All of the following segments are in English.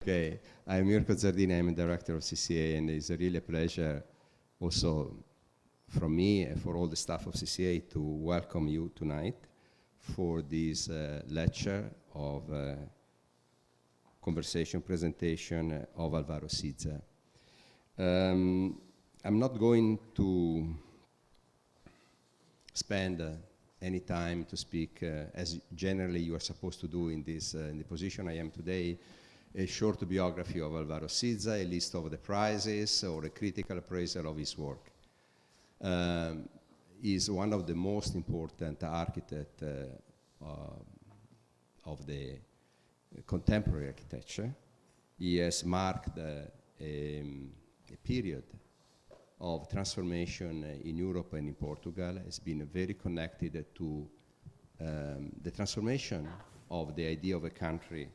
Okay, I'm Mirko Zardini, I'm the director of CCA, and it's really a pleasure also from me and for all the staff of CCA to welcome you tonight for this lecture of conversation presentation of Álvaro Siza. I'm not going to spend any time to speak as generally you are supposed to do in this in the position I am today, a short biography of Álvaro Siza, a list of the prizes, or a critical appraisal of his work. He's one of the most important architects of the contemporary architecture. He has marked a period of transformation in Europe and in Portugal. Has been very connected to the transformation of the idea of a country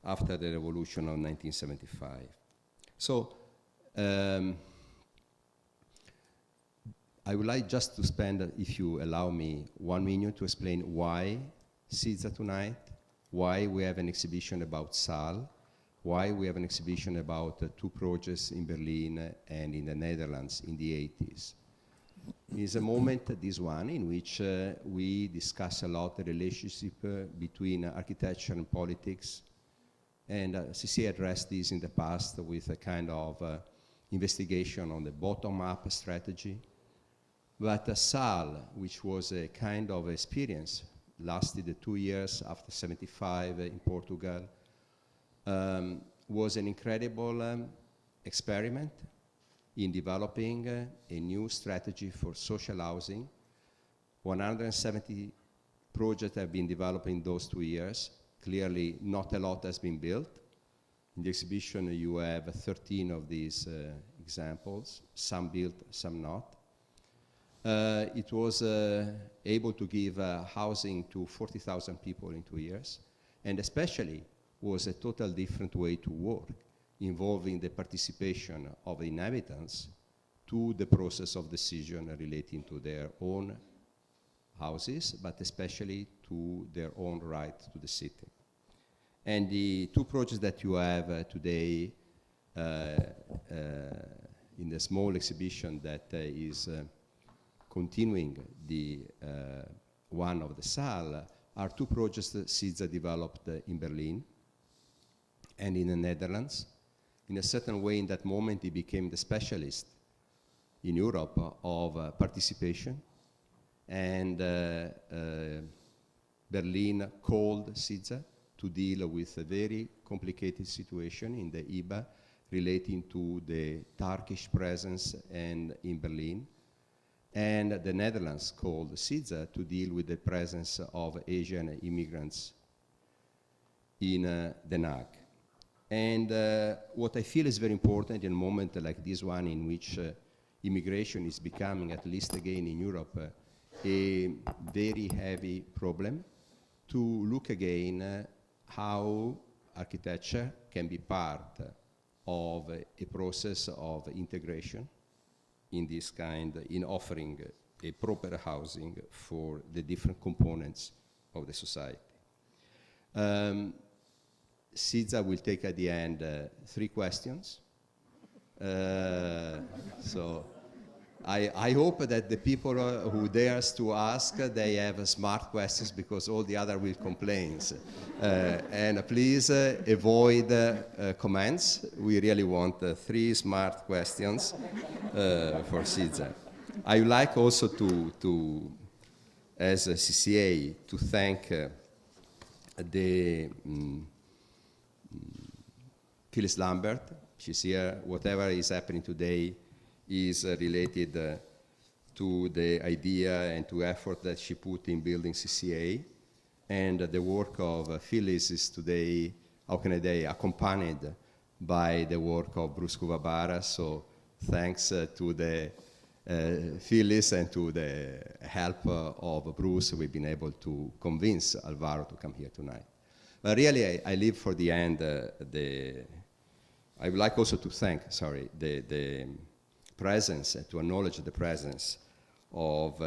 after the revolution of 1975. So I would like just to spend, if you allow me, 1 minute to explain why Siza tonight, why we have an exhibition about Saal, why we have an exhibition about two projects in Berlin and in the Netherlands in the 80s. It's a moment, this one, in which we discuss a lot the relationship between architecture and politics. And CCA addressed this in the past with a kind of investigation on the bottom-up strategy. But Saal, which was a kind of experience, lasted 2 years after 75 in Portugal, was an incredible experiment in developing a new strategy for social housing. 170 projects have been developed in those 2 years. Clearly, not a lot has been built. In the exhibition, you have 13 of these examples, some built, some not. It was able to give housing to 40,000 people in 2 years, and especially was a total different way to work, involving the participation of the inhabitants to the process of decision relating to their own houses, but especially to their own right to the city. And the two projects that you have today in the small exhibition that is continuing the one of the Saal are two projects that Siza developed in Berlin and in the Netherlands. In a certain way, in that moment, he became the specialist in Europe of participation. And Berlin called Siza to deal with a very complicated situation in the IBA relating to the Turkish presence and in Berlin. And the Netherlands called Siza to deal with the presence of Asian immigrants in Den Haag. And what I feel is very important in a moment like this one in which immigration is becoming, at least again in Europe, a very heavy problem, to look again how architecture can be part of a process of integration in this kind, in offering a proper housing for the different components of the society. Siza will take at the end 3 questions. So I hope that the people who dares to ask, they have smart questions, because all the other will complain. And please avoid comments. We really want 3 smart questions for Siza. I would like also to as a CCA, to thank the Phyllis Lambert. She's here. Whatever is happening today is related to the idea and to effort that she put in building CCA. And the work of Phyllis is today, how can I say, accompanied by the work of Bruce Kuvabara. So thanks to the Phyllis and to the help of Bruce, we've been able to convince Álvaro to come here tonight. But really, I leave for the end I would like also to thank, the presence, to acknowledge the presence of,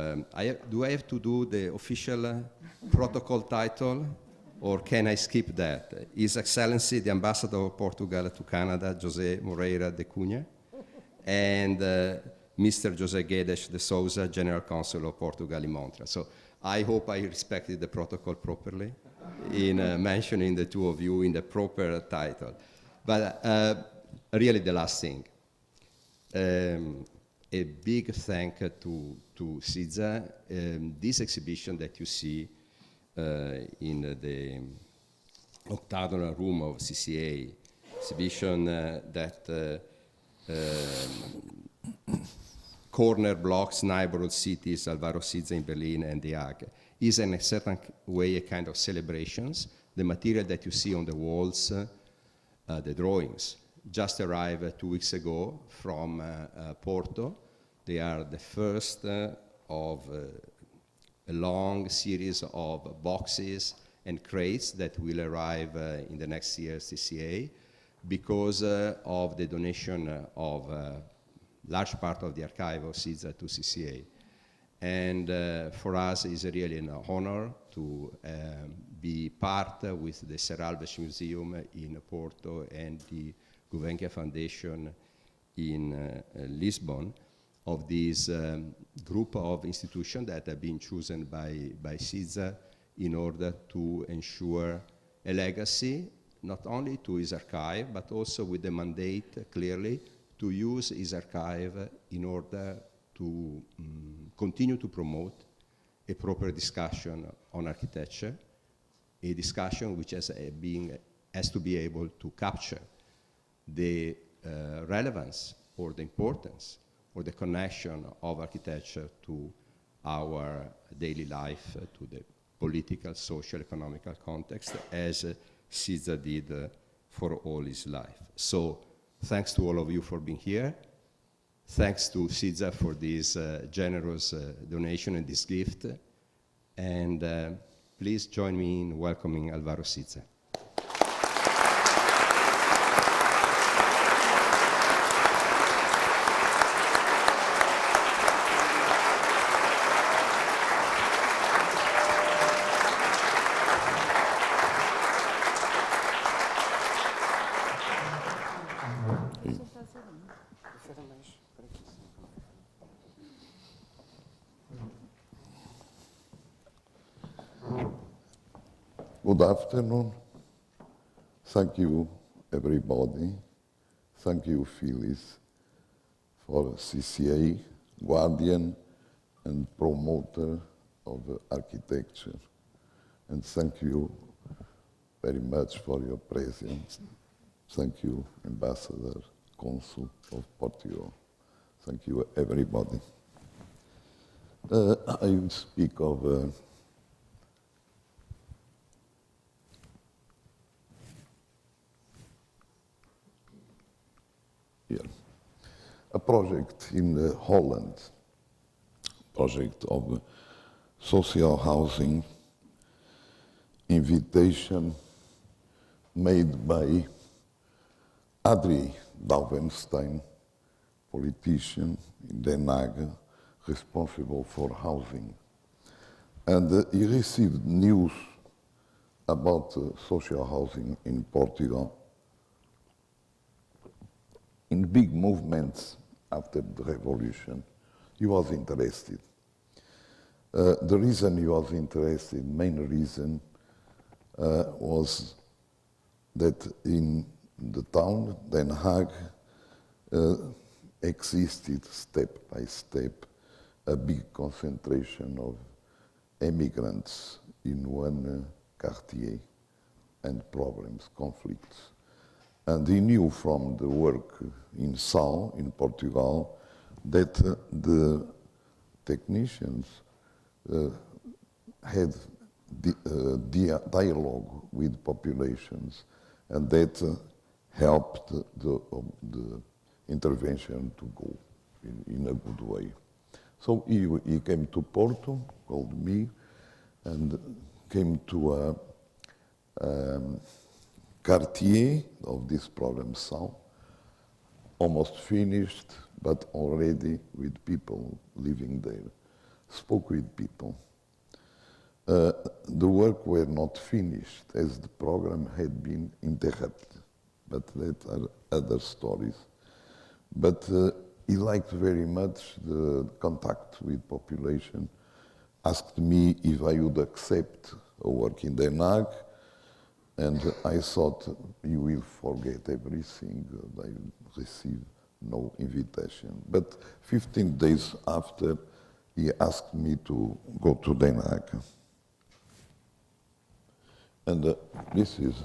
do I have to do the official protocol title? or can I skip that? His Excellency, the Ambassador of Portugal to Canada, José Moreira de Cunha, and Mr. José Guedes de Souza, General Counsel of Portugal in Montreal. So I hope I respected the protocol properly in mentioning the two of you in the proper title. But really the last thing. A big thank to Siza. This exhibition that you see in the octagonal room of CCA, exhibition that corner blocks neighborhood cities, Álvaro Siza in Berlin and the Hague, is in a certain way a kind of celebrations. The material that you see on the walls, the drawings, just arrived 2 weeks ago from Porto. They are the first of a long series of boxes and crates that will arrive in the next year's CCA because of the donation of large part of the archive of Siza to CCA. And for us, it's really an honor to be part with the Serralves Museum in Porto and the Gulbenkian Foundation in Lisbon of this group of institutions that have been chosen by Siza in order to ensure a legacy, not only to his archive, but also with the mandate clearly to use his archive in order to continue to promote a proper discussion on architecture, a discussion which has to be able to capture the relevance or the importance or the connection of architecture to our daily life, to the political, social, economical context, as Siza did for all his life. So thanks to all of you for being here. Thanks to Siza for this generous donation and this gift. And please join me in welcoming Álvaro Siza. Good afternoon. Thank you, everybody. Thank you, Phyllis, for CCA, guardian and promoter of architecture. And thank you very much for your presence. Thank you, Ambassador, Consul of Portugal. Thank you, everybody. I will speak of a project in Holland, project of social housing, invitation made by Adrie Douwenstein, politician in Den Hague, responsible for housing. And he received news about social housing in Portugal in big movements after the revolution. He was interested. The reason he was interested, main reason, was that in the town, Den Hague, existed step by step a big concentration of immigrants in one quartier and problems, conflicts. And he knew from the work in Sal, in Portugal, that the technicians had dialogue with populations, and that helped the intervention to go in a good way. So he came to Porto, called me, and came to a quartier of this problem, Sal, almost finished, but already with people living there. Spoke with people. The work were not finished as the program had been interrupted, but that are other stories. But he liked very much the contact with population, asked me if I would accept a work in Den Haag, and I thought he will forget everything, I received no invitation. But 15 days after, he asked me to go to Den Haag. And this is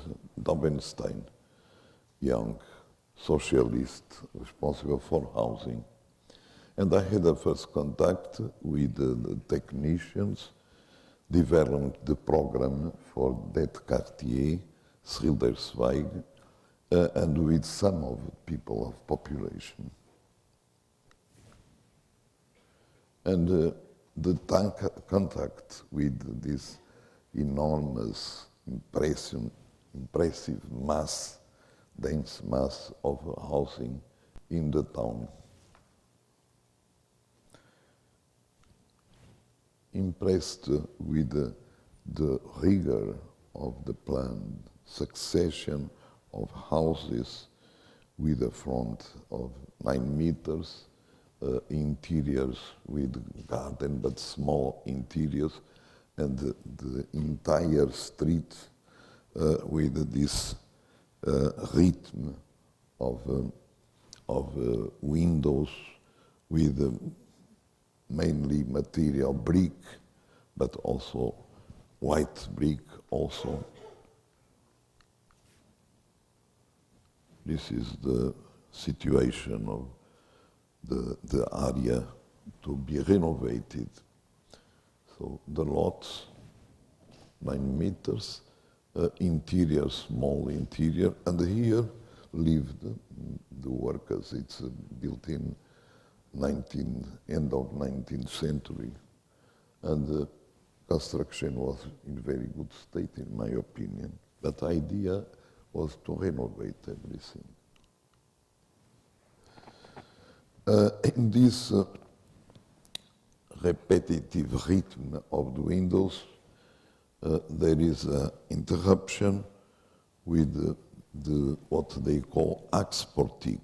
Dobenstein, young socialist responsible for housing. And I had a first contact with the technicians, developed the program for that quartier, Schilderswijk, and with some of the people of population. And the contact with this enormous, impressive mass, dense mass of housing in the town. Impressed with the rigor of the planned succession of houses with a front of 9 meters, interiors with garden but small interiors, and the entire street with this rhythm of windows with mainly material brick, but also white brick also. This is the situation of the area to be renovated. So the lots, 9 meters, interior, small interior, and here lived the workers. It's built in end of 19th century, and the construction was in very good state, in my opinion. But the idea was to renovate everything. In this repetitive rhythm of the windows, there is an interruption with what they call Axportik,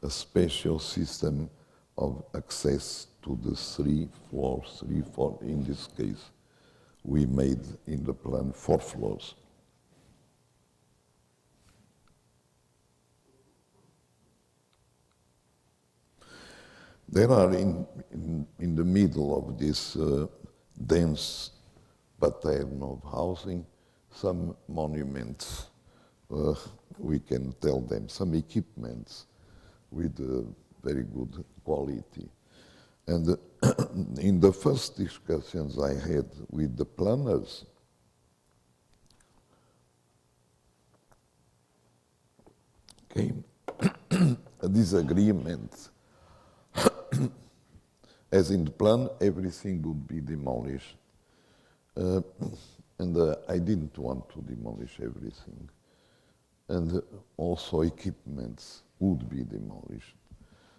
a special system of access to the 3 floors, in this case, we made in the plan 4 floors. There are in the middle of this dense pattern of housing some monuments, we can tell them, some equipments with very good quality. And in the first discussions I had with the planners, came a disagreement. As in the plan, everything would be demolished. And I didn't want to demolish everything. And also equipments would be demolished.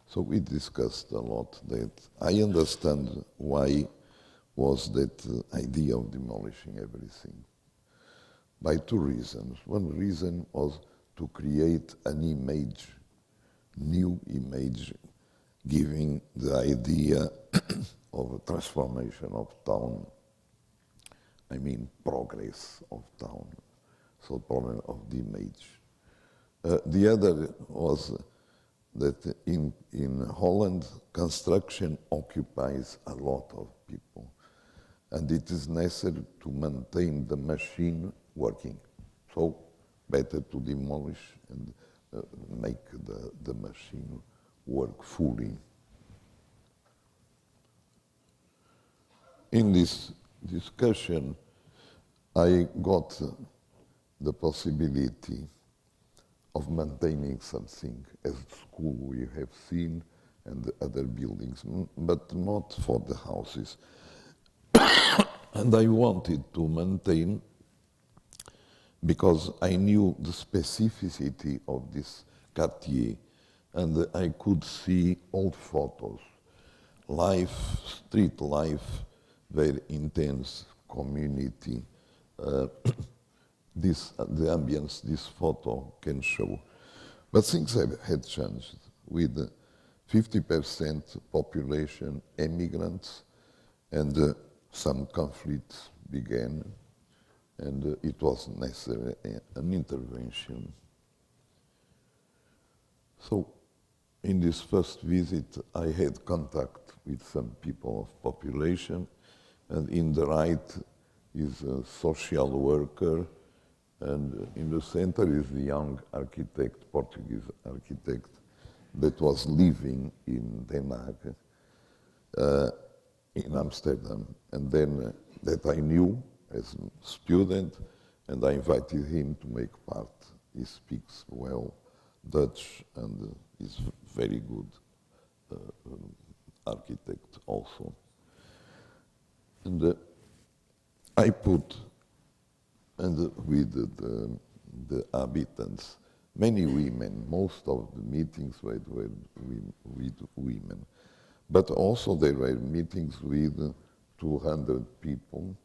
So we discussed a lot that I understand why was that idea of demolishing everything. By 2 reasons. One reason was to create an image, new image, giving the idea of a transformation of town. I mean progress of town, so problem of the image. The other was that in Holland, construction occupies a lot of people, and it is necessary to maintain the machine working. So better to demolish and make the machine work fully. In this discussion, I got the possibility of maintaining something as school we have seen and the other buildings, but not for the houses. And I wanted to maintain because I knew the specificity of this quartier, and I could see old photos, life, street life, very intense, community the ambience this photo can show. But things had changed with 50% population emigrants, and some conflicts began, and it was necessary an intervention. So in this first visit, I had contact with some people of population, and in the right is a social worker, and in the center is the young architect, Portuguese architect, that was living in Den Hague, in Amsterdam, and then that I knew as a student, and I invited him to make part. He speaks well Dutch and is very good architect also. And I put, and with the inhabitants, many women, most of the meetings were with women. But also there were meetings with 200 people,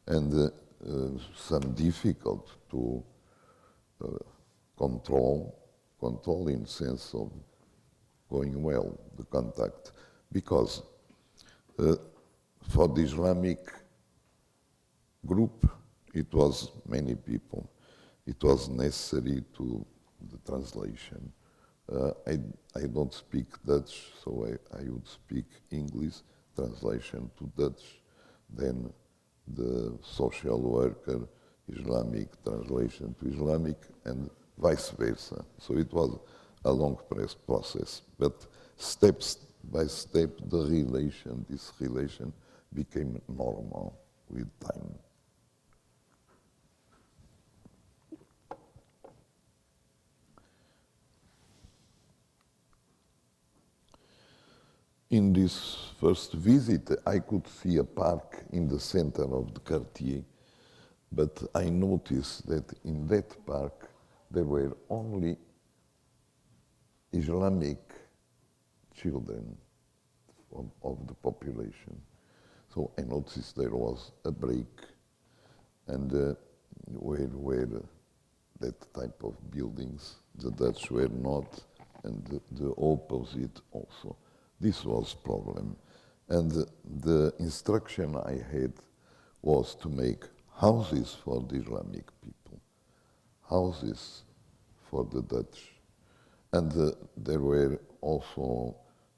and some difficult to control in sense of going well, the contact, because for the Islamic group, it was many people. It was necessary to the translation. I don't speak Dutch, so I would speak English, translation to Dutch, then the social worker, Islamic, translation to Islamic, and vice versa. So it was a long process, but step by step, this relation became normal with time. In this first visit, I could see a park in the center of the quartier, but I noticed that in that park there were only Islamic children of the population. So I noticed there was a break, and where that type of buildings, the Dutch were not, and the opposite also. This was problem. And the instruction I had was to make houses for the Islamic people, houses for the Dutch. And there were also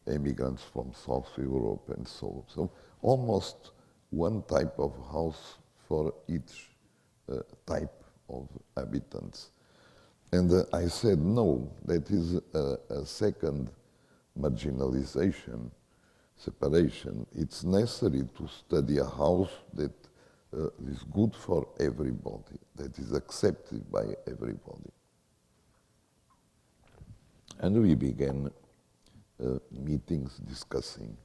immigrants from South Europe and so. So almost one type of house for each type of inhabitants. And I said, no, that is a second marginalization, separation. It's necessary to study a house that is good for everybody, that is accepted by everybody. And we began meetings discussing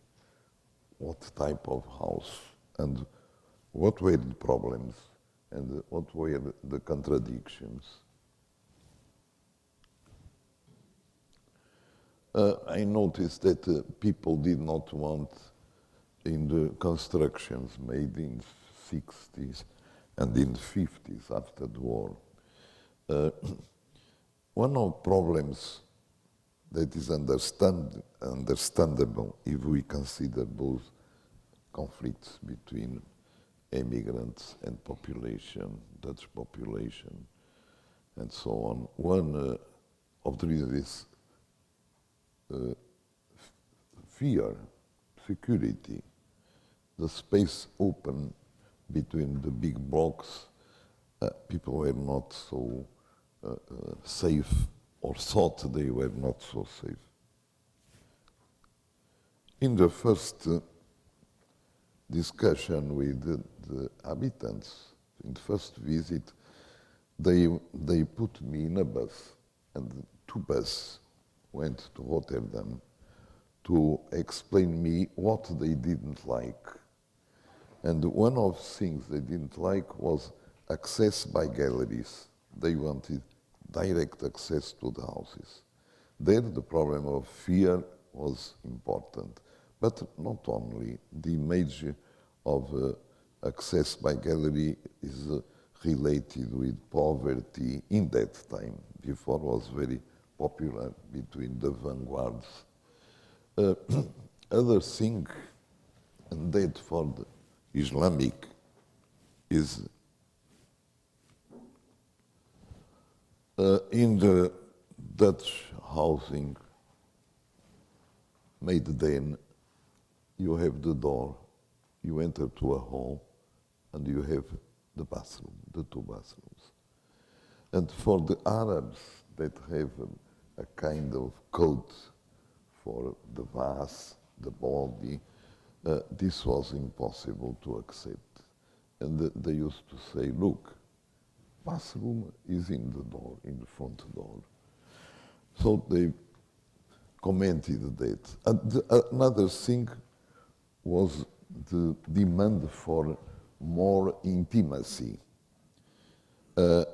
what type of house and what were the problems and what were the contradictions. I noticed that people did not want, in the constructions made in the 60s and in the 50s after the war, one of the problems that is understandable if we consider both conflicts between immigrants and population, Dutch population, and so on. One of the reasons is fear, security, the space open between the big blocks. People were not so safe, or thought they were not so safe. In the first discussion with the inhabitants, in the first visit, they put me in a bus, and 2 buses went to Rotterdam to explain me what they didn't like. And one of the things they didn't like was access by galleries. They wanted direct access to the houses. There the problem of fear was important, but not only. The image of access by gallery is related with poverty in that time. Before was very popular between the vanguards. Other thing, and that for the Islamic, is in the Dutch housing made then, you have the door, you enter to a hall, and you have the bathroom, the two bathrooms. And for the Arabs that have a kind of code for the vase, the body, this was impossible to accept. And they used to say, look, bathroom is in the door, in the front door. So they commented that. And another thing was the demand for more intimacy. And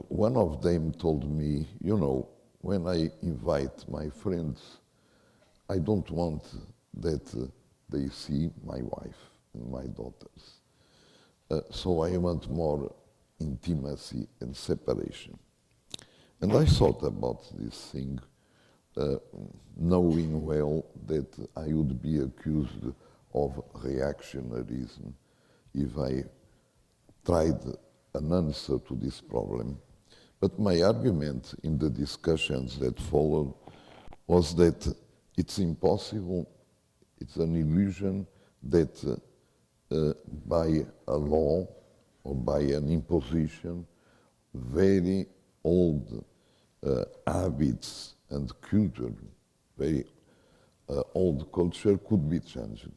one of them told me, you know, when I invite my friends, I don't want that they see my wife and my daughters. So I want more intimacy and separation. And I thought about this thing, knowing well that I would be accused of reactionarism if I tried an answer to this problem. But my argument in the discussions that followed was that it's impossible, it's an illusion that by a law or by an imposition, very old habits and culture, very old culture could be changed.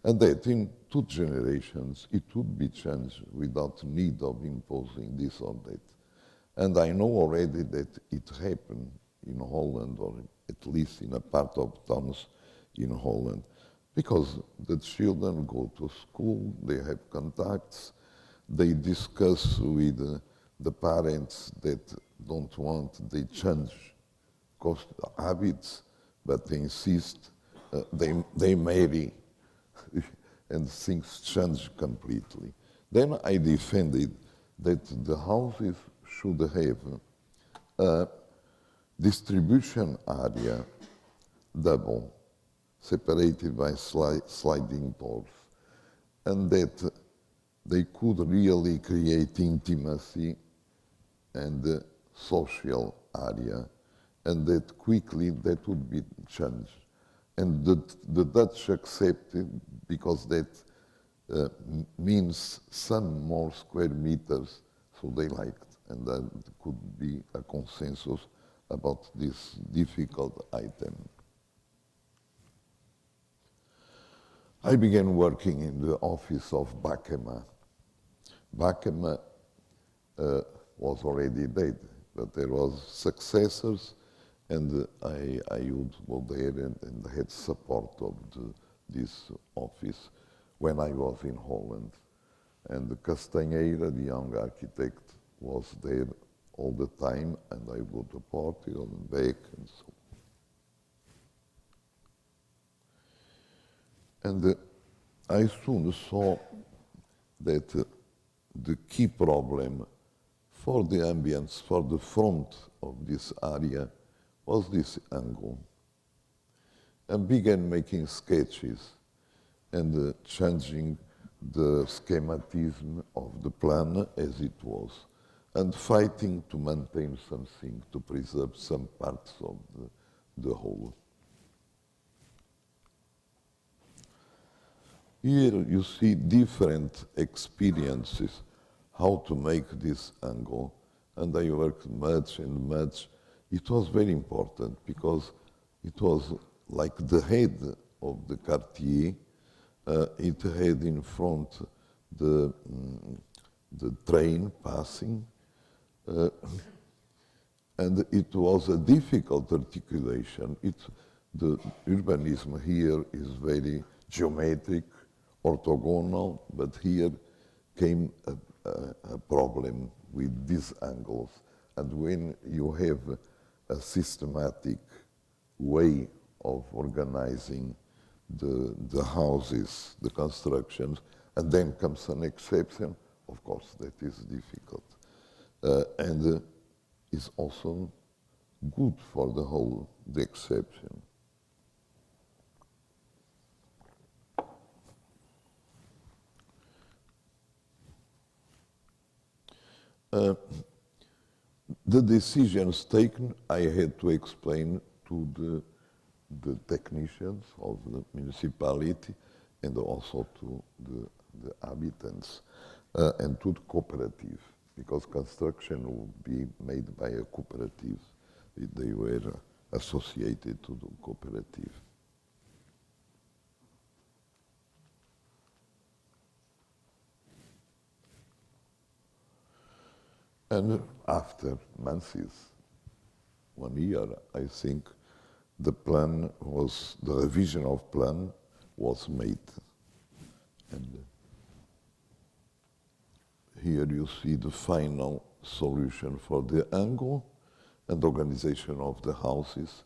And that in 2 generations, it would be changed without need of imposing this or that. And I know already that it happened in Holland, or at least in a part of towns in Holland, because the children go to school, they have contacts, they discuss with the parents that don't want, they change habits, but they insist, they marry, and things change completely. Then I defended that the houses should have a distribution area double, separated by sliding doors, and that they could really create intimacy and social area, and that quickly that would be changed. And the Dutch accepted because that means some more square meters, so they liked, and there could be a consensus about this difficult item. I began working in the office of Komma. Komma was already dead, but there was successors, and I would go there and had support of this office when I was in Holland. And Castanheira, the young architect, was there all the time, and I would go to Portugal and back and so on. And I soon saw that the key problem for the ambience, for the front of this area, was this angle. And began making sketches and changing the schematism of the plan as it was, and fighting to maintain something, to preserve some parts of the whole. Here you see different experiences, how to make this angle, and I worked much and much. It was very important because it was like the head of the quartier. It had in front the train passing, and it was a difficult articulation. The urbanism here is very geometric, orthogonal, but here came a problem with these angles. And when you have a systematic way of organizing the houses, the constructions, And then comes an exception, of course, that is difficult. And is also good for the exception. The decisions taken, I had to explain to the technicians of the municipality and also to the habitants and to the cooperative, because construction would be made by a cooperative. They were associated to the cooperative. And after months, 1 year, I think, the revision of plan was made. And here you see the final solution for the angle and organization of the houses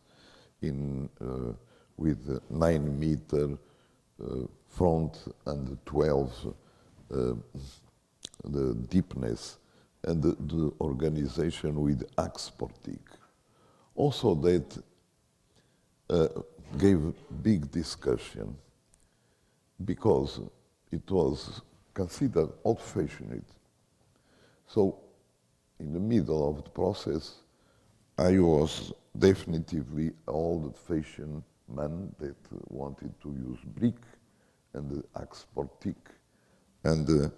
with 9-meter front and 12 the deepness, and the organization with axe portique. Also that gave big discussion because it was considered old-fashioned. So in the middle of the process, I was definitively an old-fashioned man that wanted to use brick and the axe portique and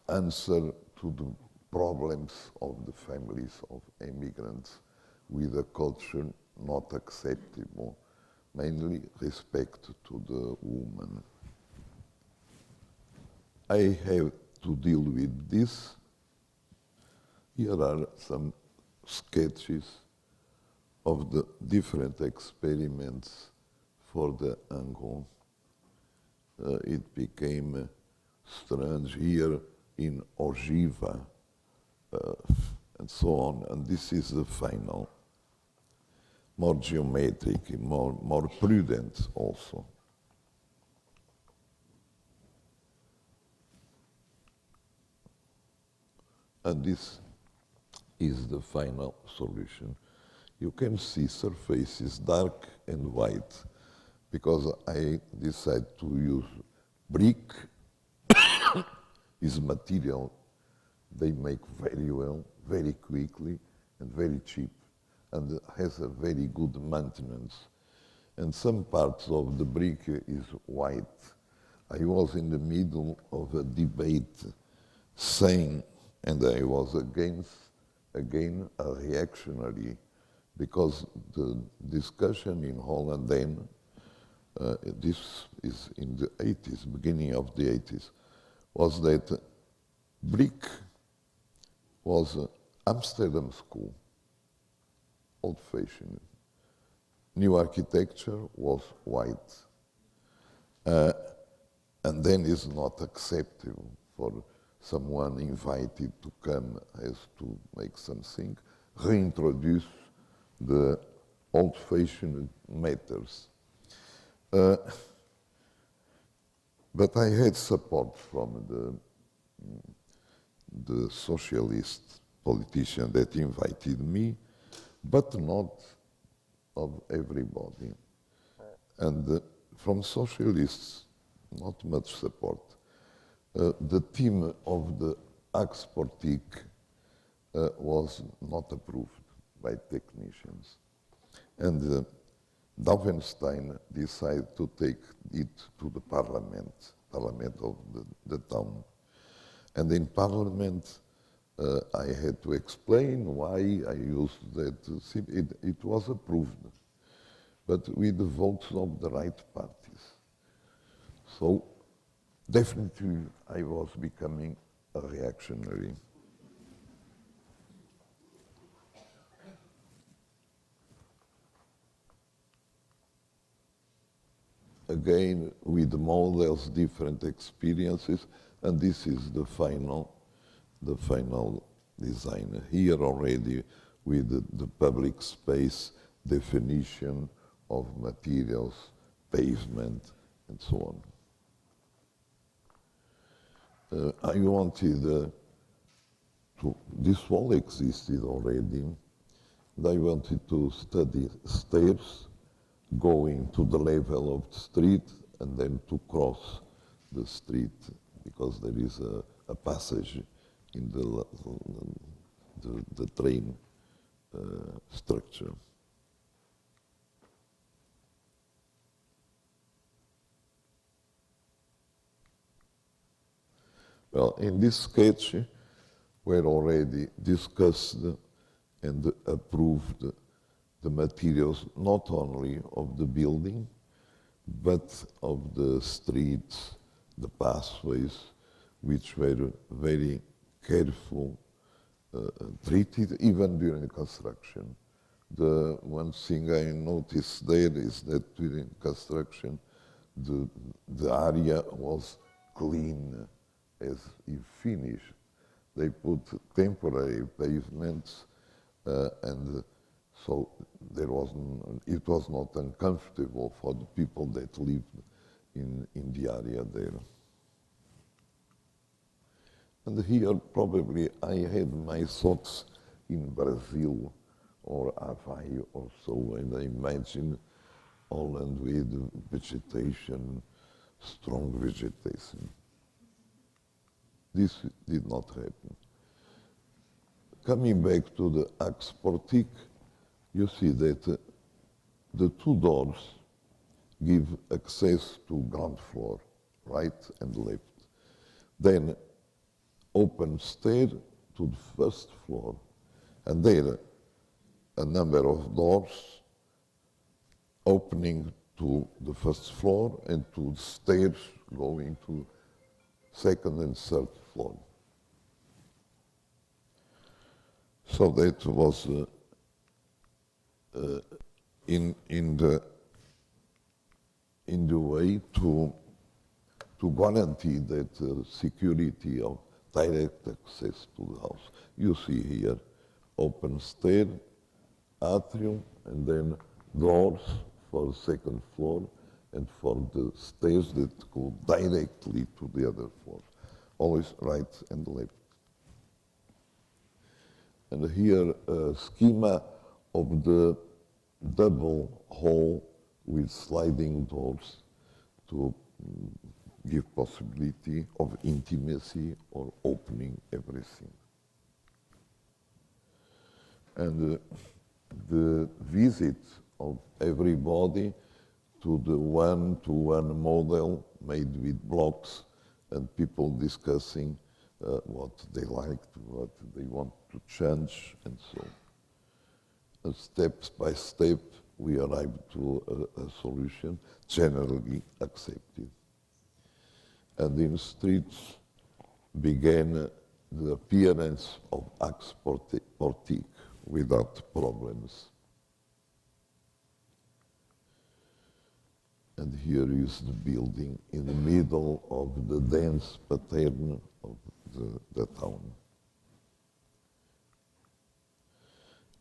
answer to the problems of the families of immigrants with a culture not acceptable, mainly respect to the woman. I have to deal with this. Here are some sketches of the different experiments for the angle. It became strange here in ogiva, and so on. And this is the final, more geometric, more prudent also. And this is the final solution. You can see surfaces dark and white because I decided to use brick. Is material they make very well, very quickly, and very cheap, and has a very good maintenance. And some parts of the brick is white. I was in the middle of a debate saying, and I was again a reactionary, because the discussion in Holland then, this is in the 80s, beginning of the 80s, was that brick was Amsterdam school, old-fashioned. New architecture was white. And then it's not acceptable for someone invited to come has to make something, reintroduce the old-fashioned matters. But I had support from the socialist politician that invited me, but not of everybody. And from socialists, not much support. The team of the axe portique was not approved by technicians. And Dauvenstein decided to take it to the parliament of the town. And in parliament, I had to explain why I used that. It was approved, but with the votes of the right parties. So definitely I was becoming a reactionary. Again, with models, different experiences, and this is the final design. Here already with the public space definition of materials, pavement, and so on. I wanted this wall existed already, and I wanted to study stairs going to the level of the street and then to cross the street because there is a passage in the train structure. Well, in this sketch, were already discussed and approved the materials not only of the building, but of the streets, the pathways, which were very careful treated even during construction. The one thing I noticed there is that during construction, the area was clean as if finished. They put temporary pavements, and so it was not uncomfortable for the people that lived in the area there. And here probably I had my thoughts in Brazil or Hawaii or so, and I imagine Holland with vegetation, strong vegetation. This did not happen. Coming back to the Axe Portique, you see that the two doors give access to ground floor, right and left. Then open stair to the first floor, and there a number of doors opening to the first floor and to the stairs going to second and third floor. So that was in the way to guarantee that security of direct access to the house. You see here open stair, atrium, and then doors for the second floor and for the stairs that go directly to the other floor, always right and left. And here a schema of the double hall with sliding doors to give possibility of intimacy or opening everything. And the visit of everybody to the one-to-one model made with blocks and people discussing what they liked, what they want to change, and so. And step by step, we arrived to a solution generally accepted. And in streets began the appearance of Axe Portique without problems. And here is the building in the middle of the dense pattern of the town.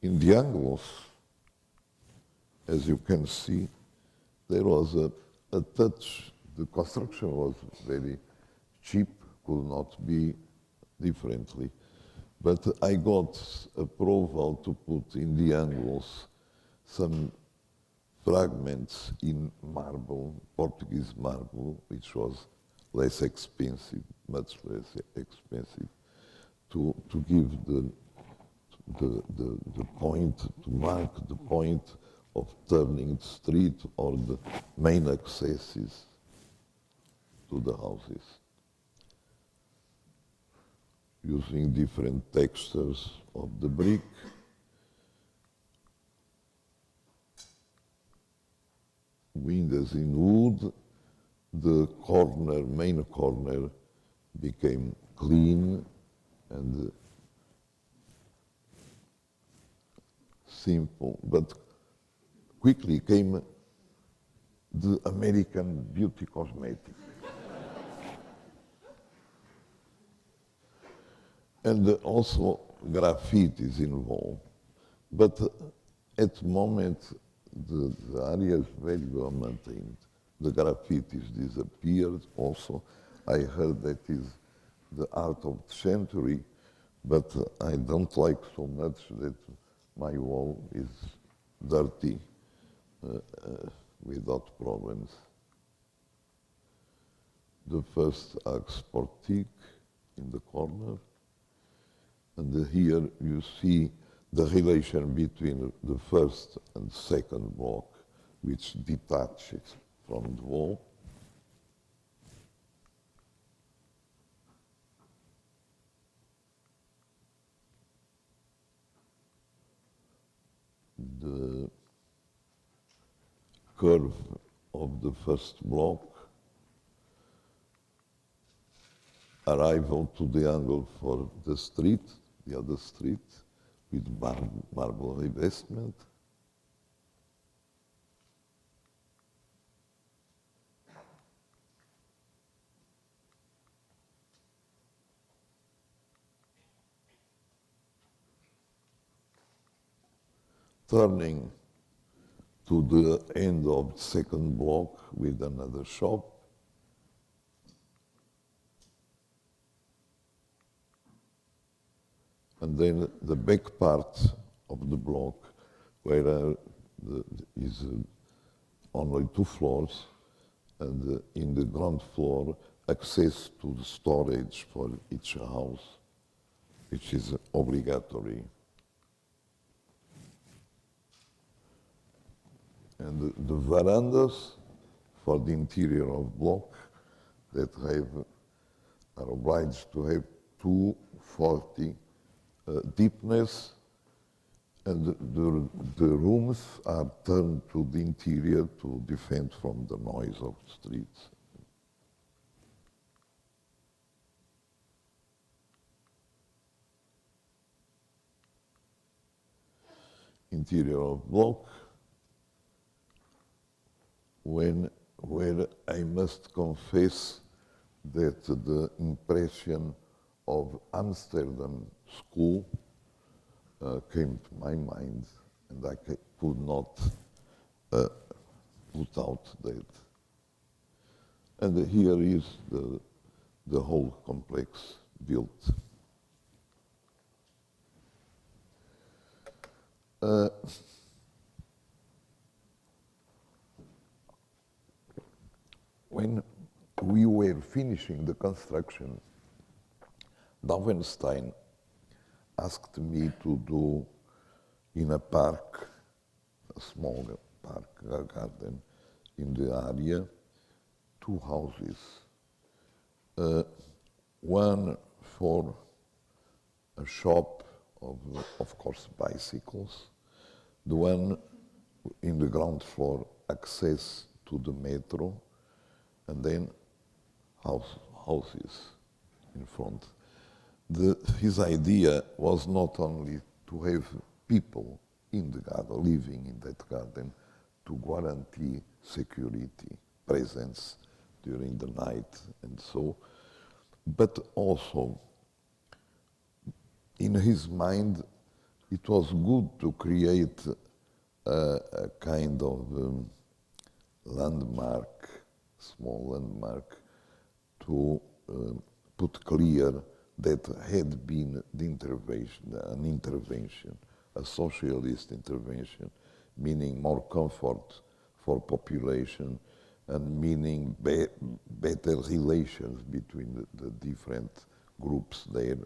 In the angles, as you can see, there was a touch. The construction was very cheap, could not be differently. But I got approval to put in the angles some fragments in marble, Portuguese marble, which was less expensive, much less expensive, to give the point, to mark the point of turning the street or the main accesses to the houses, using different textures of the brick. Windows in wood, the main corner became clean and simple, but quickly came the American beauty cosmetic. And also graffitis involved. But at the moment, the area is very well maintained. The graffitis disappeared also. I heard that is the art of the century, but I don't like so much that my wall is dirty without problems. The first Sportique in the corner, and here you see the relation between the first and second block, which detaches from the wall. The curve of the first block, arrival to the angle for the street, the other street, with marble revestment. Turning to the end of the second block with another shop. And then the back part of the block, where is only 2 floors, and in the ground floor, access to the storage for each house, which is obligatory. And the verandas for the interior of block that are obliged to have 240 deepness, and the rooms are turned to the interior to defend from the noise of the streets. Interior of block, where I must confess that the impression of Amsterdam school came to my mind, and I could not put out that. And here is the whole complex built. When we were finishing the construction, Dauwenstein asked me to do in a park, a small park, a garden in the area, 2 houses. One for a shop of course, bicycles. The one in the ground floor, access to the metro, and then houses in front. His idea was not only to have people in the garden, living in that garden, to guarantee security, presence during the night and so, but also, in his mind, it was good to create a kind of landmark, small landmark, to put clear that had been an intervention, a socialist intervention, meaning more comfort for population and meaning better relations between the different groups there.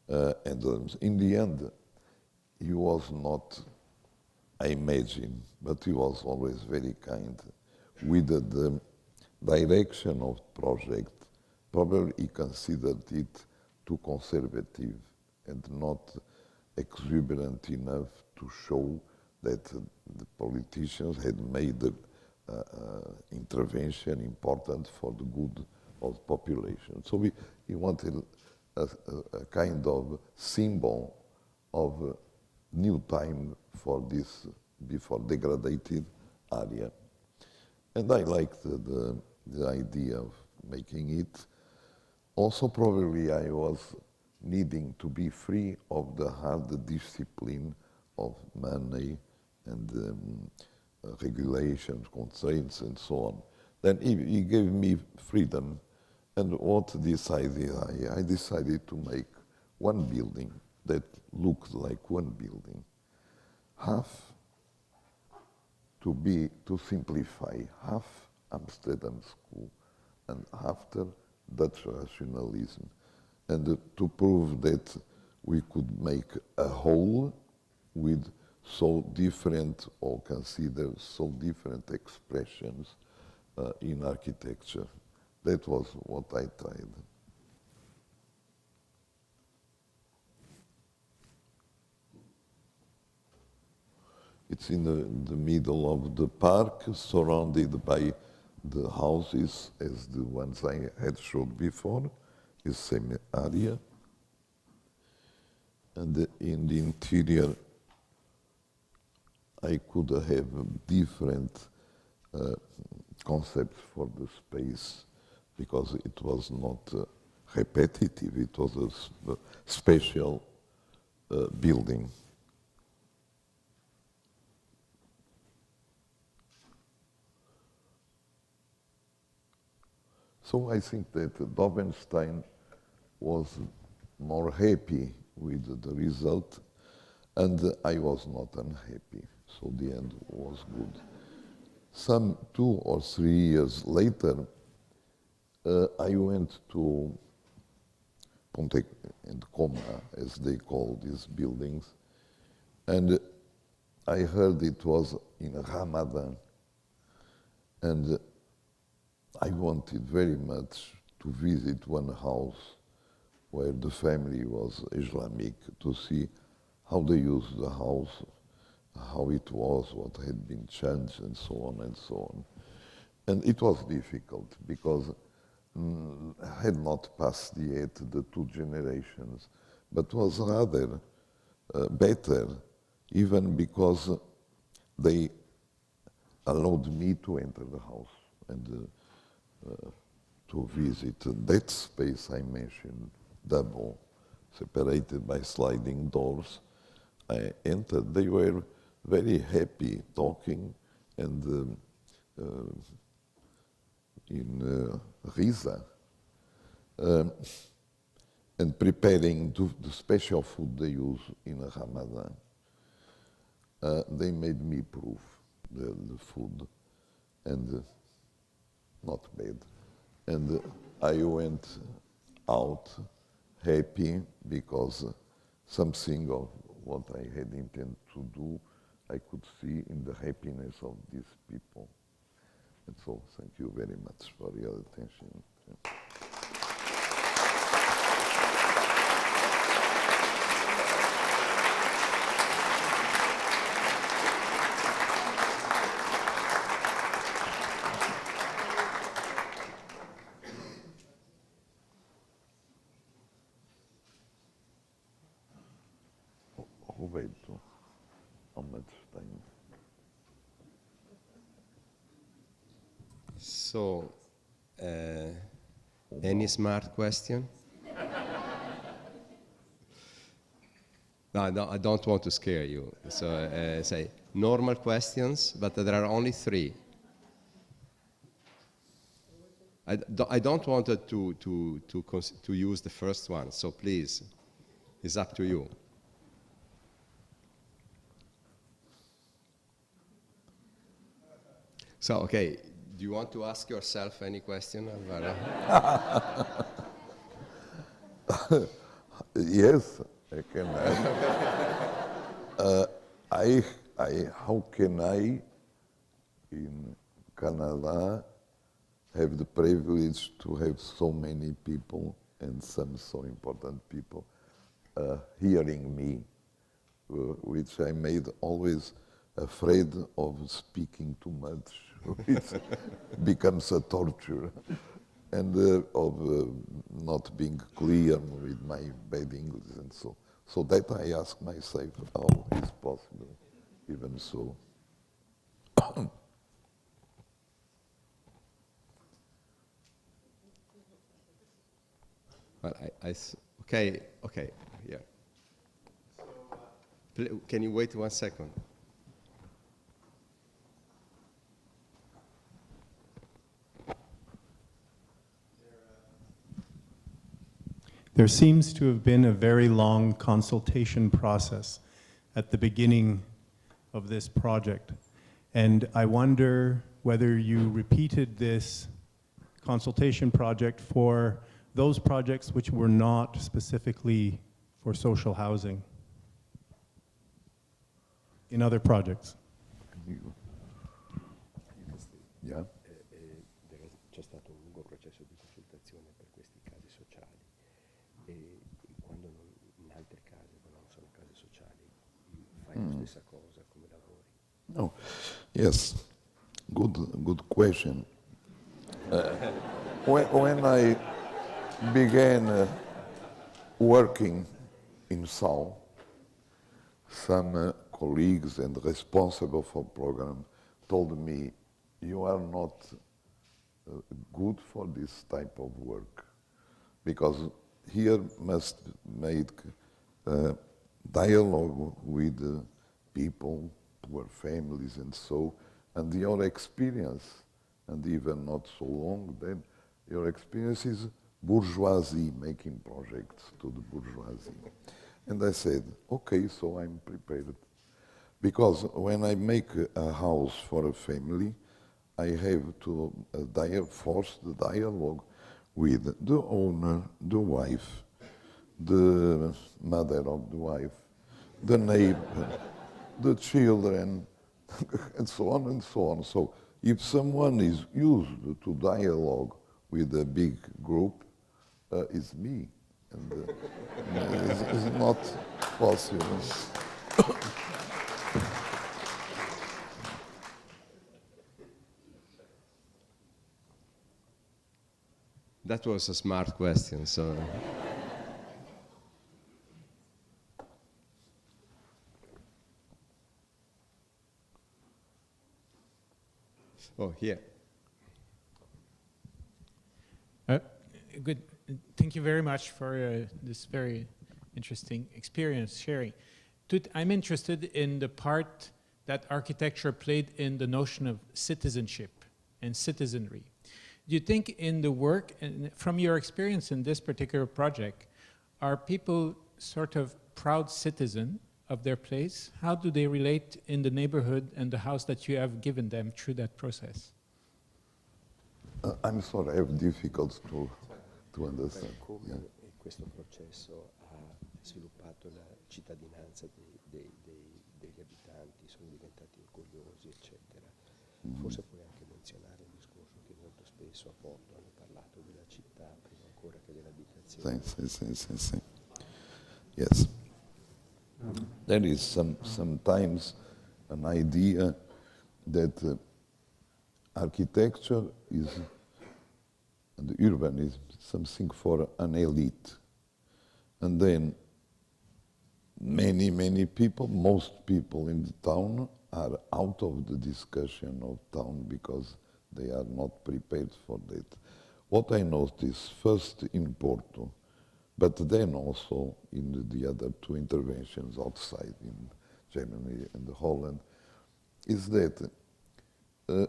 And in the end, he was not, I imagine, but he was always very kind. With the direction of the project, probably he considered it too conservative and not exuberant enough to show that the politicians had made the intervention important for the good of the population. So he wanted a kind of symbol of new time for this before degraded area. And I liked the idea of making it. Also, probably I was needing to be free of the hard discipline of money and regulations, constraints, and so on. Then he gave me freedom, And what decided I decided to make one building that looked like one building. Half to simplify, half Amsterdam School and after Dutch rationalism. And to prove that we could make a whole with so different or consider so different expressions in architecture. That was what I tried. It's in the middle of the park, surrounded by the houses as the ones I had showed before, the same area. And in the interior, I could have different concepts for the space because it was not repetitive, it was a special building. So I think that Dovenstein was more happy with the result, and I was not unhappy. So the end was good. Some 2 or 3 years later, I went to Punt and Komma, as they call these buildings, and I heard it was in Ramadan, and I wanted very much to visit one house where the family was Islamic, to see how they used the house, how it was, what had been changed, and so on and so on. And it was difficult because I had not passed yet the 2 generations, but was rather better, even because they allowed me to enter the house and to visit that space I mentioned, double, separated by sliding doors. I entered, they were very happy talking, and in Riza, and preparing the special food they use in Ramadan. They made me prove the food, and not bad. And I went out happy because something of what I had intended to do, I could see in the happiness of these people. And so thank you very much for your attention. Roberto, how much time? So, any smart question? No, I don't want to scare you. So, say normal questions, but there are only 3. I don't want to use the first one, so please, it's up to you. So, okay, do you want to ask yourself any question, Álvaro? Yes, I can. How can I, in Canada, have the privilege to have so many people and some so important people hearing me, which I made always afraid of speaking too much, which becomes a torture, and of not being clear with my bad English and so. So that I ask myself, how is possible, even so. Well, okay, yeah. Can you wait 1 second? there seems to have been a very long consultation process at the beginning of this project. And I wonder whether you repeated this consultation project for those projects which were not specifically for social housing in other projects. Yeah. C'è stato un lungo processo di consultazione per questi casi sociali e quando in altri casi, quando non sono casi sociali, fai la stessa cosa come lavori? No. Yes. Good question. When I began working in SAL, some colleagues and responsible for program told me, you are not good for this type of work, because here must make dialogue with people, poor families and so, and your experience, and even not so long then, your experience is bourgeoisie, making projects to the bourgeoisie. And I said, okay, so I'm prepared. Because when I make a house for a family, I have to force the dialogue with the owner, the wife, the mother of the wife, the neighbor, the children, and so on and so on. So if someone is used to dialogue with a big group, it's me. And it's not possible. That was a smart question, so. Oh, here. Good. Thank you very much for this very interesting experience sharing. I'm interested in the part that architecture played in the notion of citizenship and citizenry. Do you think in the work, and from your experience in this particular project, are people sort of proud citizen of their place? How do they relate in the neighborhood and the house that you have given them through that process? I'm sorry, I have difficult to understand. Come questo processo ha sviluppato la cittadinanza degli abitanti, sono diventati curiosi, eccetera. Forse puoi anche menzionare il discorso che molto spesso a Porto hanno parlato della città prima ancora che dell'abitazione. Sì. Yes. There is sometimes an idea that architecture is, and urbanism, something for an elite. And then many people, most people in the town are out of the discussion of town because they are not prepared for that. What I noticed first in Porto, but then also in the other two interventions outside in Germany and Holland, is that the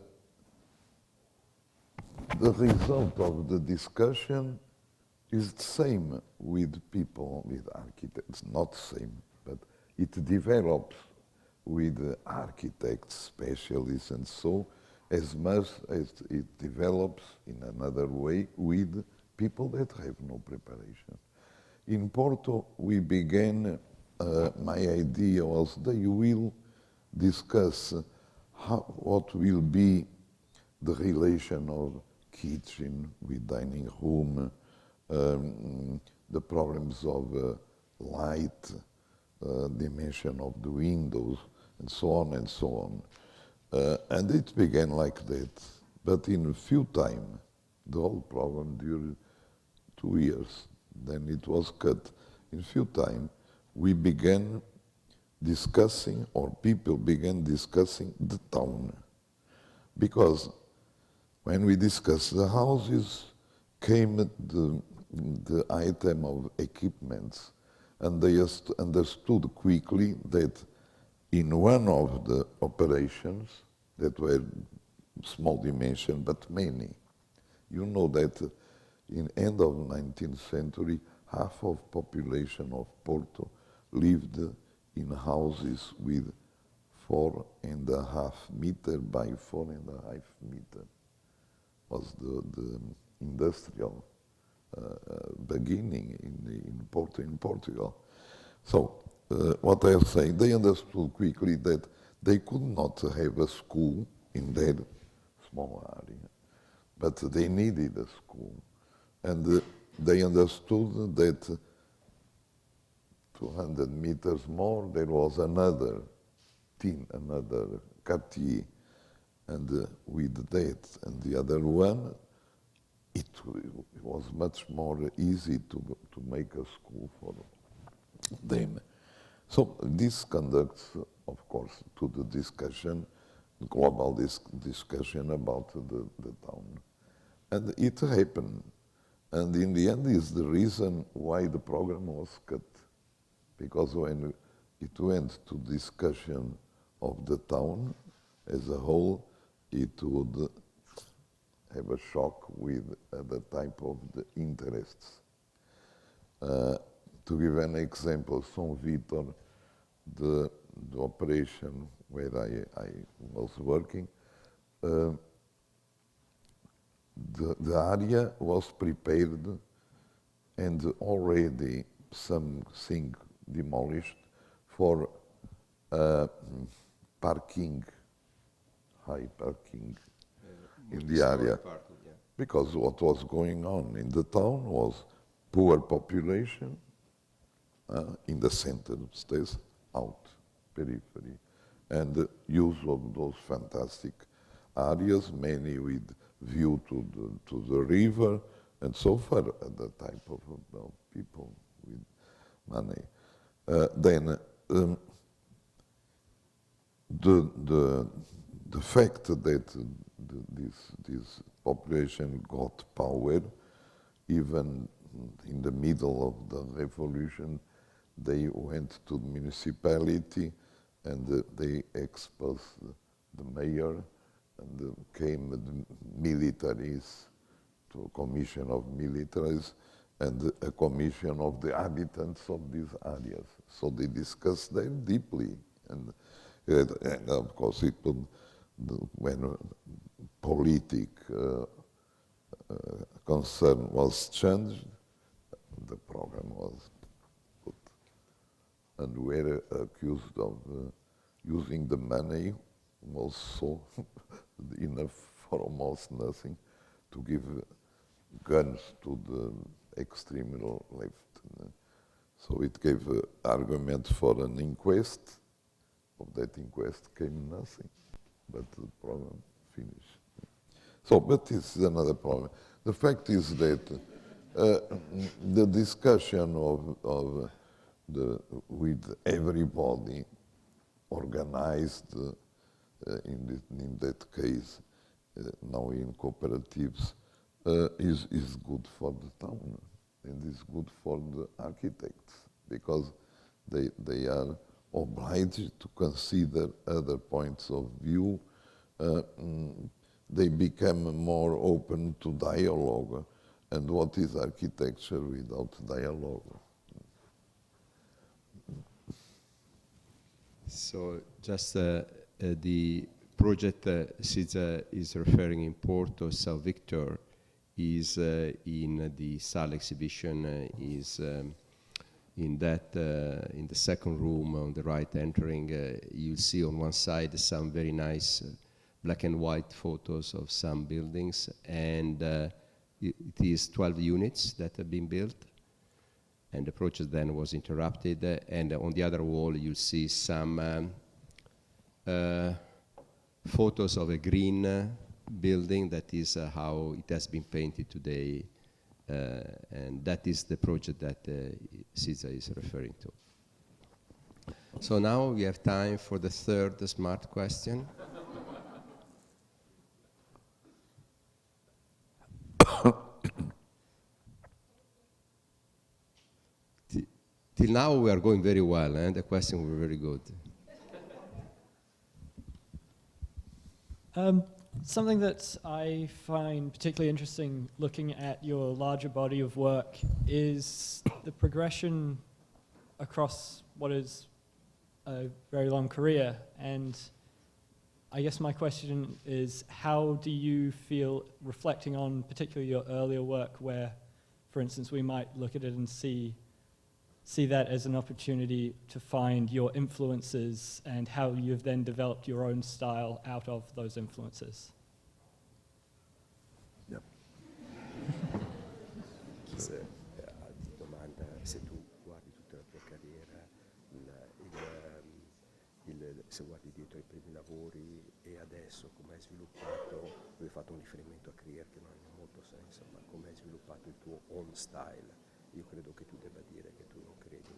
result of the discussion is the same with people, with architects, not same, but it develops with architects, specialists, and so, as much as it develops in another way with people that have no preparation. In Porto, we began, my idea was they will discuss what will be the relation of kitchen with dining room, the problems of light, dimension of the windows, and so on and so on. And it began like that. But in a few time, the whole problem dured 2 years. Then it was cut. In a few time, we began discussing, or people began discussing the town. Because when we discussed the houses, came the item of equipments, and they understood quickly that in one of the operations that were small dimension, but many, you know that in end of 19th century, half of population of Porto lived in houses with 4.5 meter by 4.5 meter. Was the industrial beginning in Portugal. So what I say, they understood quickly that they could not have a school in their small area, but they needed a school. And they understood that 200 meters more, there was another quartier. And with that and the other one, it was much more easy to make a school for them. So this conducts, of course, to the discussion, global discussion about the town. And it happened. And in the end is the reason why the program was cut. Because when it went to discussion of the town as a whole, it would have a shock with other type of the interests. To give an example, São Vítor, the operation where I was working, the area was prepared and already something demolished for parking, high parking in the area. Parking, yeah. Because what was going on in the town was poor population in the center stays out, periphery, and the use of those fantastic areas, many with view to the river, and so far other type of people with money. Then the fact that this population got power, even in the middle of the revolution, they went to the municipality and they exposed the mayor, and came the militaries, to a commission of militaries and a commission of the inhabitants of these areas. So they discussed them deeply, and of course it would, when political concern was changed, the program was put, and were accused of using the money was so enough for almost nothing to give guns to the extreme left. So it gave argument for an inquest. Of that inquest came nothing, but the problem finished. So, but this is another problem. The fact is that the discussion with everybody organized in that case, now in cooperatives, is good for the town and is good for the architects, because they are obliged to consider other points of view. They become more open to dialogue. And what is architecture without dialogue? So just the project Siza is referring in Porto, São Victor, is in the SAL exhibition, is in the second room on the right entering. You'll see on one side some very nice black and white photos of some buildings, and it is 12 units that have been built, and the project then was interrupted, and on the other wall you see some photos of a green building. That is how it has been painted today, and that is the project that Siza is referring to. So now we have time for the third smart question. Till now we are going very well, and the questions were very good. Something that I find particularly interesting looking at your larger body of work is the progression across what is a very long career. And I guess my question is, how do you feel reflecting on particularly your earlier work where, for instance, we might look at it and see that as an opportunity to find your influences and how you've then developed your own style out of those influences? Yep. Ti domanda se tu guardi tutta la tua carriera, se guardi dietro ai primi lavori e adesso come hai sviluppato, lui ha fatto un riferimento a Krier che non ha molto senso, ma come hai sviluppato il tuo own style. Io credo che tu debba dire che tu non credi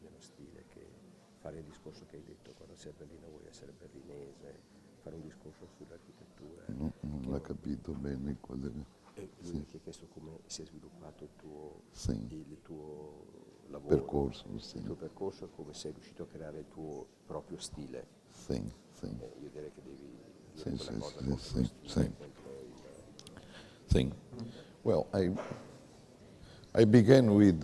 nello stile, che fare il discorso che hai detto, quando sei a Berlino vuoi essere berlinese, fare un discorso sull'architettura. Non ho capito bene cosa... Lui mi ha chiesto come si è sviluppato Sì. il tuo lavoro, Percorso, sì. il tuo percorso e come sei riuscito a creare il tuo proprio stile. Sì, sì. Io direi che devi Sì, dire sì, quella cosa sì, contro sì, lo stile, sì. contro il... Thing. Well, I began with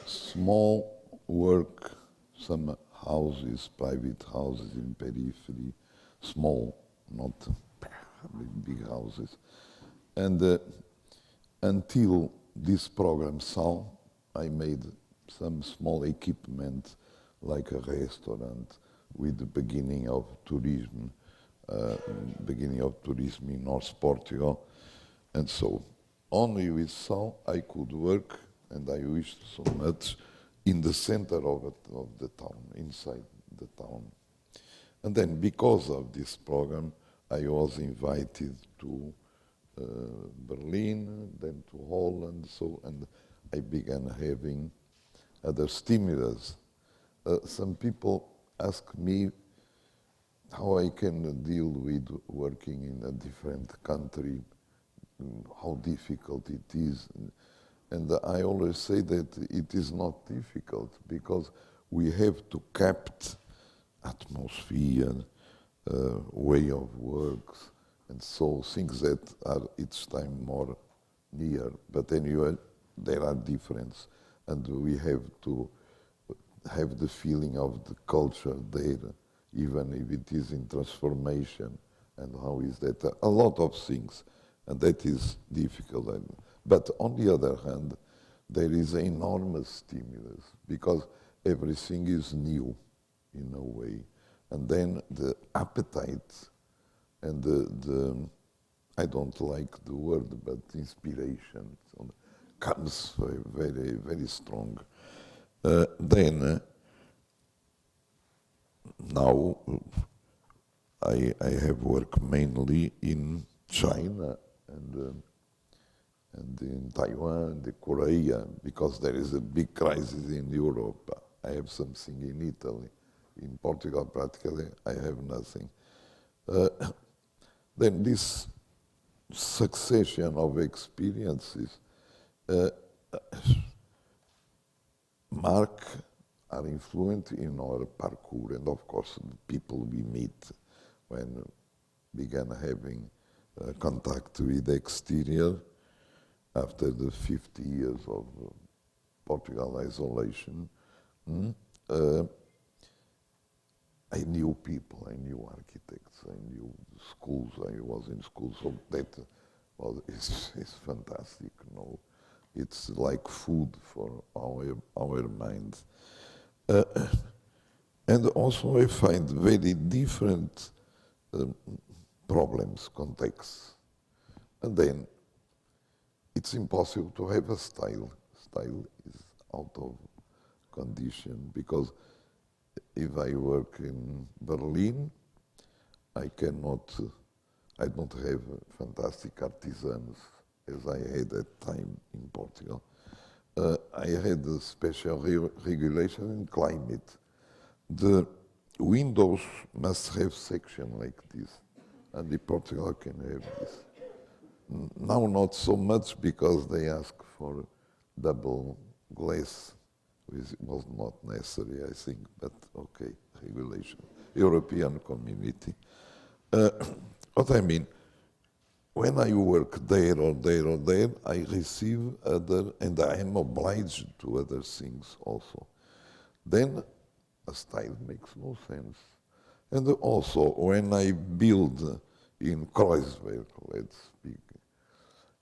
small work, some houses, private houses in periphery, small, not big houses. And until this program saw, I made some small equipment like a restaurant with the beginning of tourism in North Portugal. And so only with Sal I could work, and I wished so much, in the center of the town, inside the town. And then because of this program, I was invited to Berlin, then to Holland, and I began having other stimulus. Some people ask me how I can deal with working in a different country, how difficult it is. And I always say that it is not difficult because we have to capture atmosphere, way of works, and so things that are each time more near. But anyway, there are differences, and we have to have the feeling of the culture there, even if it is in transformation, and how is that? A lot of things, and that is difficult. But on the other hand, there is enormous stimulus, because everything is new, in a way. And then the appetite and the I don't like the word, but inspiration comes very, very strong. Now I have worked mainly in China and in Taiwan, and Korea, because there is a big crisis in Europe. I have something in Italy. In Portugal, practically, I have nothing. Then this succession of experiences are influent in our parkour, and of course the people we meet when began having contact with the exterior after the 50 years of Portugal isolation. I knew people, I knew architects, I knew schools, I was in school, so that is fantastic. No? It's like food for our minds. And also I find very different problems, contexts. And then it's impossible to have a style. Style is out of condition, because if I work in Berlin, I don't have fantastic artisans as I had at time in Portugal. I had a special regulation in climate. The windows must have section like this, and in Portugal can have this. Now not so much, because they ask for double glass, which was not necessary, I think, but okay, regulation, European community. What I mean, when I work there or there or there, I receive other, and I am obliged to other things also. Then a style makes no sense. And also, when I build in Kreuzberg, let's speak,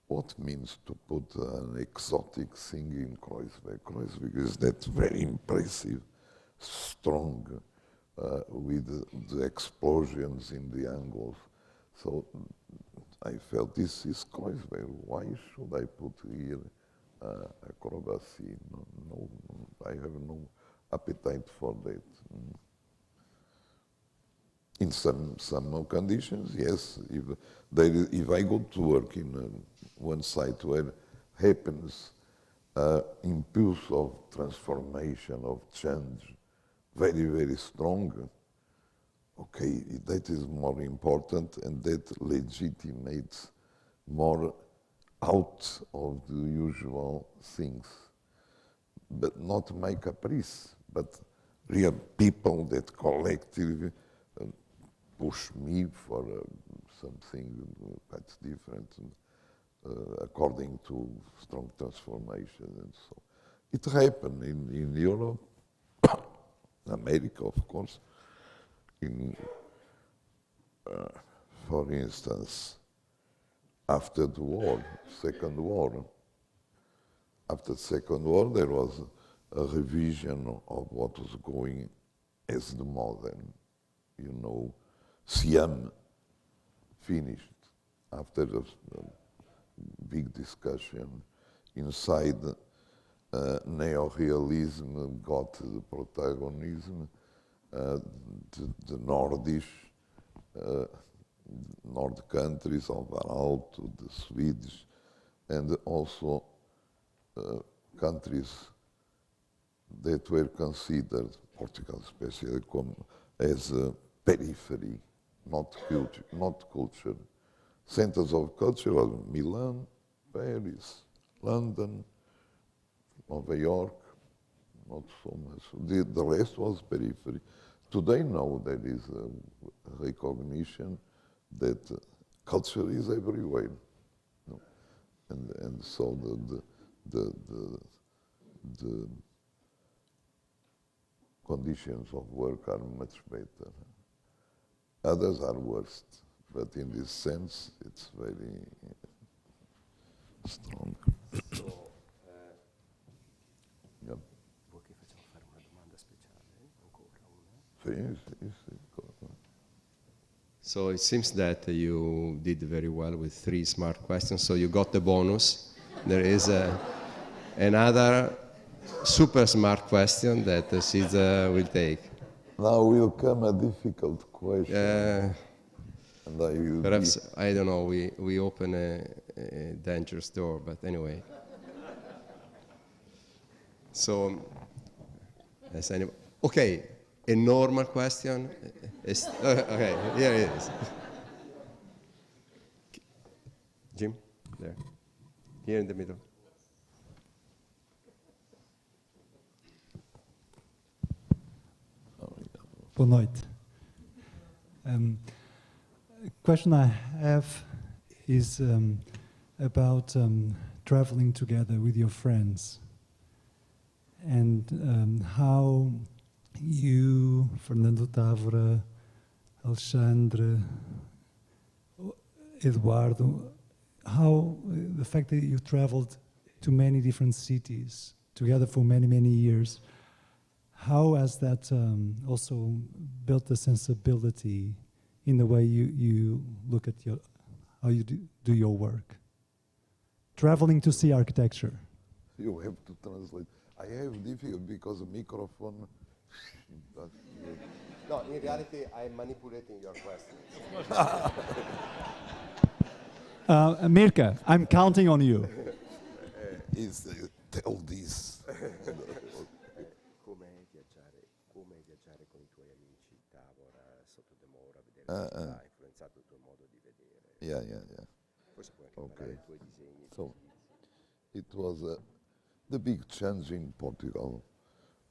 what means to put an exotic thing in Kreuzberg? Kreuzberg is that very impressive, strong, with the explosions in the angles. So I felt this is Kreuzberg. Why should I put here acrobacy? No, I have no appetite for that. In some conditions, yes. If I go to work in one site where happens impulse of transformation, of change, very, very strong, okay, that is more important, and that legitimates more out of the usual things. But not my caprice, but real people that collectively push me for something that's different, according to strong transformation and so. It happened in Europe, America, of course. For instance, after the war, Second War, after the Second War, there was a revision of what was going as the modern, you know, Siam finished after a big discussion inside. Neo-realism got the protagonism. The Nordish, North countries, Alvar to the Swedes, and also countries that were considered, Portugal especially, as a periphery, not culture. Centers of culture are Milan, Paris, London, New York, not so much. The rest was periphery. Today, now there is a recognition that culture is everywhere, no? And so the conditions of work are much better. Others are worse, but in this sense, it's very strong. Yeah. Vuoi che facciamo fare una domanda speciale? Ancora una? Sì. So it seems that you did very well with 3 smart questions, so you got the bonus. There is another super smart question that Siza will take. Now will come a difficult question. And I will Perhaps, I don't know, we open a dangerous door, but anyway. So, okay, a normal question. Okay, here it is. Jim, there. Here in the middle. Boa noite. Question I have is about traveling together with your friends and how you, Fernando Távora, Alexandre, Eduardo, how the fact that you traveled to many different cities together for many, many years, how has that also built a sensibility in the way you look at how you do your work? Traveling to see architecture. You have to translate. I have difficult because the microphone. No, in reality, I'm manipulating your question. Mirka, I'm counting on you. Tell this. Come viaggiare con I tuoi amici, Tavora, Sottodemora, vedere la città, ha influenzato il tuo modo di vedere. Yeah. Forse puoi anche parlare dei tuoi disegni. So, it was the big change in Portugal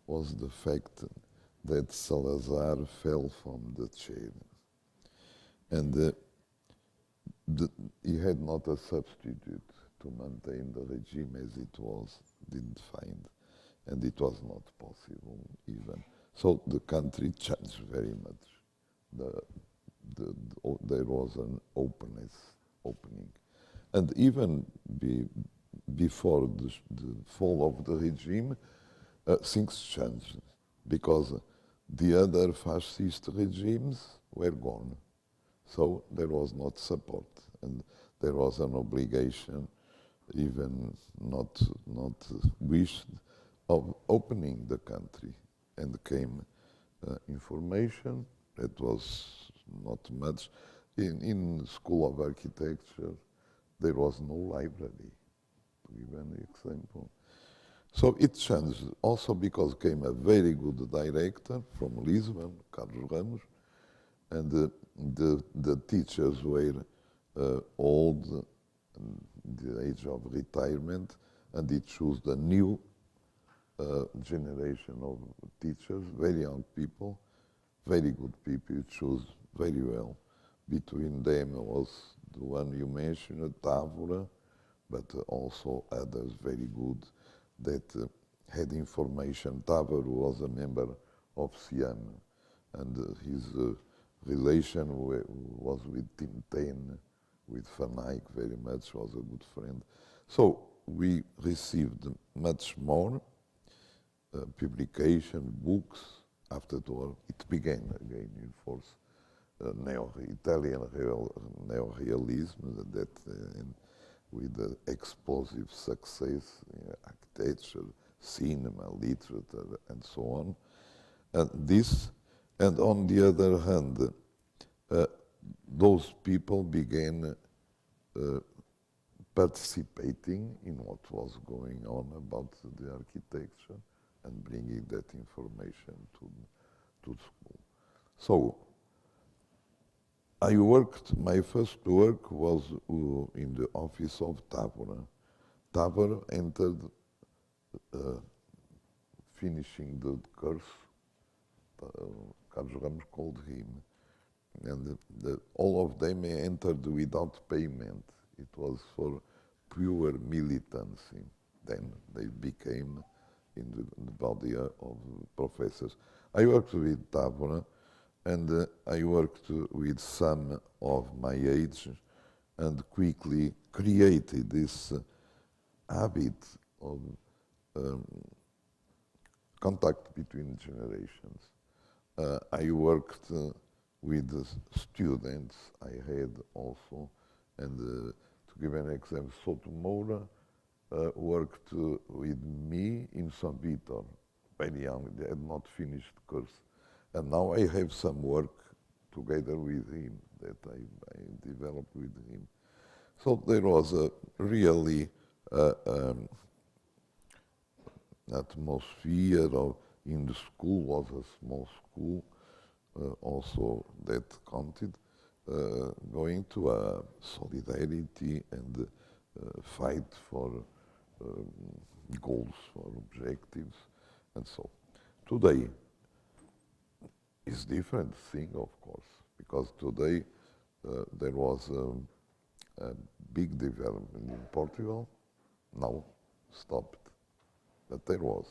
was the fact that Salazar fell from the chair. And he had not a substitute to maintain the regime as it was, didn't find, and it was not possible even. So the country changed very much. There was an opening. And even before the fall of the regime, things changed because the other fascist regimes were gone. So there was not support, and there was an obligation, even not wished, of opening the country. And came information. It was not much. In School of Architecture, there was no library, to give an example. So it changed also because came a very good director from Lisbon, Carlos Ramos, and the teachers were old, the age of retirement, and it chose the new generation of teachers, very young people, very good people. It chose very well. Between them was the one you mentioned, Távora, but also others very good that had information. Távora was a member of SIAM, and his relation was with Tintin, with Van Eyck very much, was a good friend. So we received much more publication, books. After the war, it began again in force. Italian neorealism that with the explosive success in architecture, cinema, literature, and so on. And on the other hand, those people began participating in what was going on about the architecture and bringing that information to school. So I worked, my first work was in the office of Távora. Távora entered, finishing the course, Carlos Ramos called him, and all of them entered without payment. It was for pure militancy. Then they became in the body of professors. I worked with Távora, and I worked with some of my age, and quickly created this habit of contact between generations. I worked with students I had also, and to give an example, Sotomoura worked with me in São Vitor, very young. They had not finished the course. And now I have some work together with him that I developed with him. So there was a really atmosphere of, in the school was a small school, also that counted, going to a solidarity and fight for goals, for objectives, and so. Today is different thing, of course, because today there was a big development in Portugal, now stopped, but there was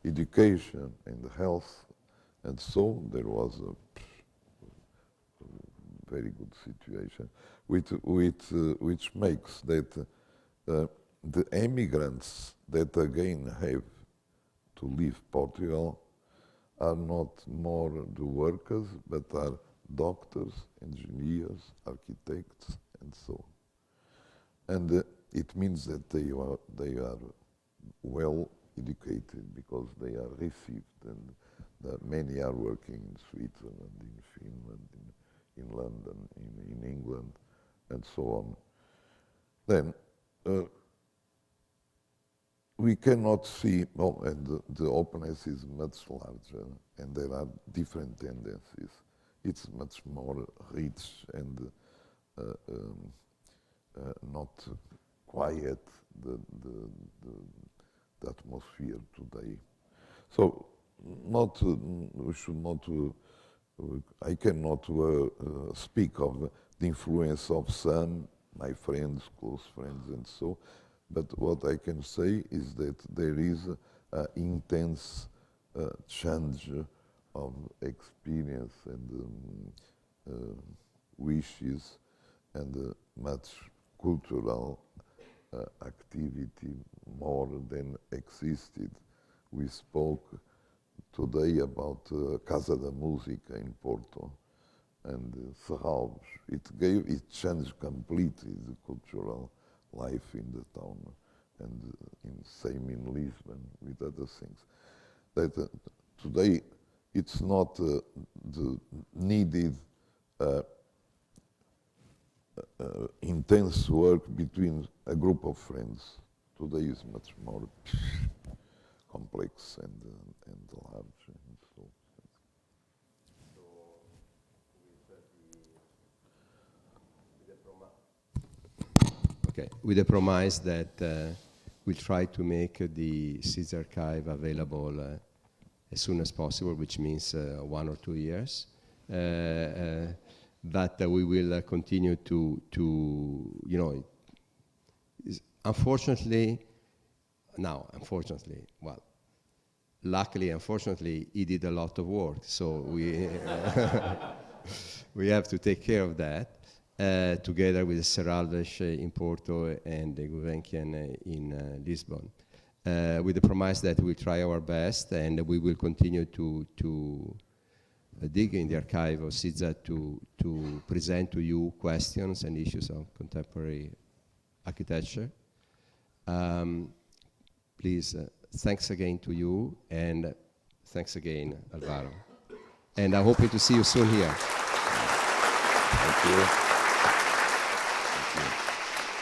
education and health, and so there was a very good situation, which makes that the emigrants that again have to leave Portugal are not more the workers, but are doctors, engineers, architects, and so on. And it means that they are well educated because they are received, and many are working in Switzerland, in Finland, in London, in England, and so on. Then we cannot see, well, and the openness is much larger, and there are different tendencies. It's much more rich and not quiet, the atmosphere today. So we should not I cannot speak of the influence of some, my friends, close friends, and so. But what I can say is that there is an intense change of experience and wishes and much cultural activity more than existed. We spoke today about Casa da Música in Porto and Serralves. It changed completely the cultural life in the town, and same in Lisbon with other things. That today it's not the needed intense work between a group of friends. Today is much more complex and large. And so. Okay, with the promise that we'll try to make the SIDS archive available as soon as possible, which means 1 or 2 years. But we will continue to unfortunately, well, luckily, unfortunately, he did a lot of work, so we we have to take care of that. Together with Serralves in Porto and the Gulbenkian in Lisbon, with the promise that we'll try our best and we will continue to dig in the archive of SIDS to present to you questions and issues of contemporary architecture. Please, thanks again to you, and thanks again, Álvaro. And I'm hoping to see you soon here. Thank you.